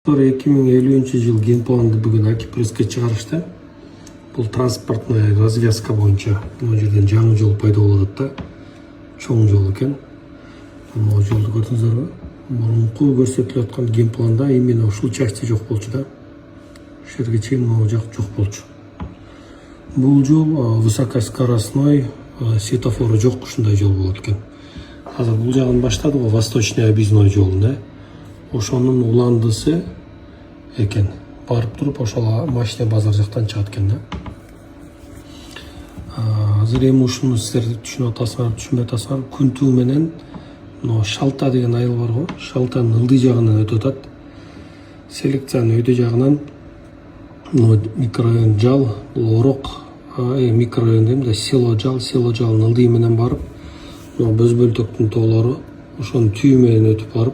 2050 жыл генпланды бүгін Акипресске чыгарышты. Бұл транспортный развязка боюнча бұл жерден жаңы жол пайда болот да. Чоң жол екен. Бұл жолды көрдіңіздер бе? Мурунку көрсөтүлүп аткан генпланда именно ушул части жок болчу да. Жерге чейин могу жак жок болчу. Бұл жол высокоскоростной светофору жок ушундай жол болот экен. Азыр бул жагын баштады го восточный объездной жолун да. Ошонун уландысы экен. Барып туруп ошол машина базар жактан чыгат экен да. Азыр эми ушуну силер түшүнүп атасыңар, түшүнбөй атасыңар. Күнтүү менен Шалта деген айыл бар го. Шалтанын ылдый жагынан өтүп атат. Селекциянын өйдө жагынан микрорайон Жал, Орок, микрорайон дейм да, село Жалдын ылдый менен барып, Бөзбөлтөктүн тоолору, ошонун түйү менен өтүп барып,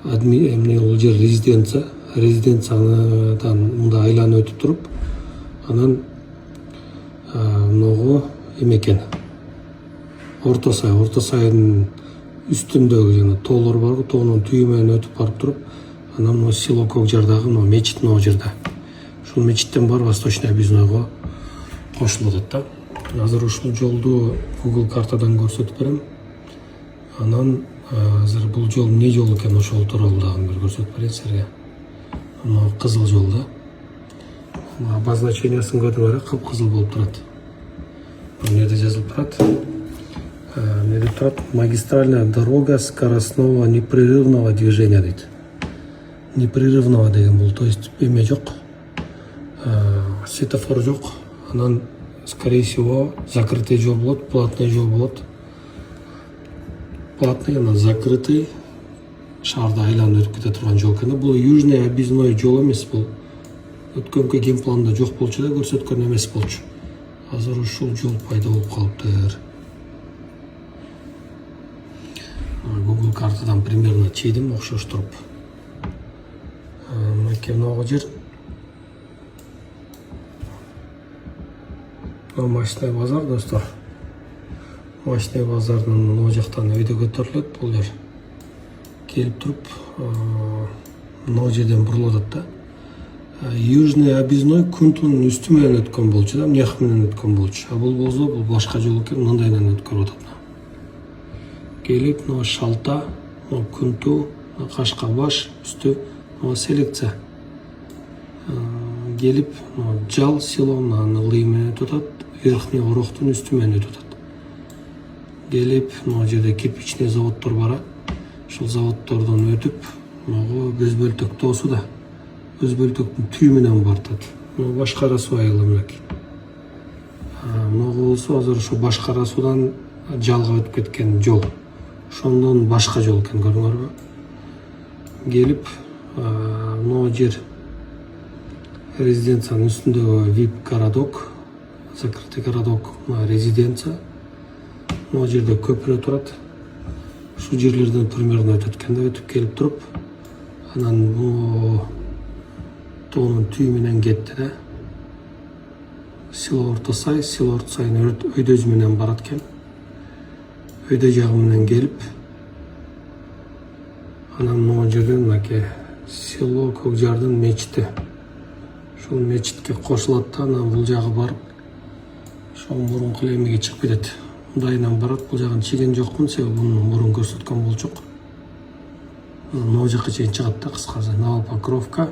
эмне бул жер резиденциядан мында айланып өтүп туруп, анан могу эме Орто сайдын үстүндөгү жана тоолор бар, тоонун түйү менен өтүп барып туруп, анан село Көкжардагы мечит жерде. Ушул мечиттен барып Восточный объезднойго кошулуп атат да. Азыр ушул жолду Google картадан көрсөтүп берем. Анан азыр бул жол эмне жол экен, ошол тууралуу дагы бир көрсөтүп берейин силерге. Кызыл жол да. Обозначениясын көрдүңөр, кып-кызыл болуп турат. Эмнеде жазылып турат? Эмнеде турат? Магистральная дорога скоростного непрерывного движения дейт. Непрерывного деген бул, то есть эме жок. Светофор жок. Анан скорее всего закрытый жол болот, платный жол болот. Платный, анан закрытый. Шаарда айланып өтүп кете турган жол экен. Бул южный объездной жол эмес, бул өткөнкү генпланда жок болчу да, көрсөткөн эмес болчу. Азыр ушул жол пайда болуп калыптыр. Google картадан примерно чейдим окшош туруп. Мынакей жер Машина базар, достор. Машина базарынын могу жактан өйдө көтөрүлөт бул жер. Келип туруп, могу жерден бурулуп атат да. Южный объездной Күнтүүнүн үстү менен өткөн болчу да, мыяк менен өткөн болчу. А бул болсо бул башка жол экен, мындайынан өткөрүп атат. Келип, Шалта, Күнтүү, Кашкабаш үстү, селекция. Келип, Жал селонун ылдый менен өтүп атат, Верхний Ороктун үстү менен өтүп атат. Келип, жерде кирпичный заводдор бар. Ушул заводдордон өтүп, Бөзбөлтөк тоосу да. Бөзбөлтөктүн түйү менен бартат. Башкара суу айылы мынакей. Могу болсо азыр ушу Башкара суудан Жалга өтүп кеткен жол. Ошондон башка жол экен, көрдүңөрбү? Келип, жер резиденциянын үстүндөгү VIP городок, закрытый городок, резиденция. Жерде көпүрө турат. Ушул жерлерден примерно өтөт экен да, өтүп келип туруп, анан бул тоонун түйү менен кетти да. Село Орто сайын өйдөзү менен барат экен. Өйдө жагы менен келип, анан жерден мынакей село Көкжардын мечити. Ушул мечитке кошулат да, анан бул жагы барып, ошол мурунку эмеге чыгып кетет. Мындайынан барат, бул жагын чиген жокмун, себеби муну мурун көрсөткөн болчук. Могу жакка чейин чыгат да, кыскасы Новопокровка.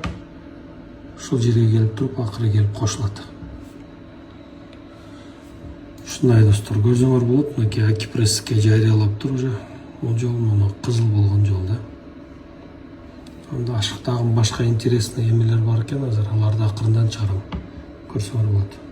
Ушул жерге келип туруп, акыры келип кошулат. Ушундай достор, көрсөңөр болот, мынакей Акипресске жарыялаптыр уже. Бул жол кызыл болгон жол да. Анда ашыктагы башка интересный эмелер бар экен, азыр аларды акырындан чыгарам. Көрсөңөр болот.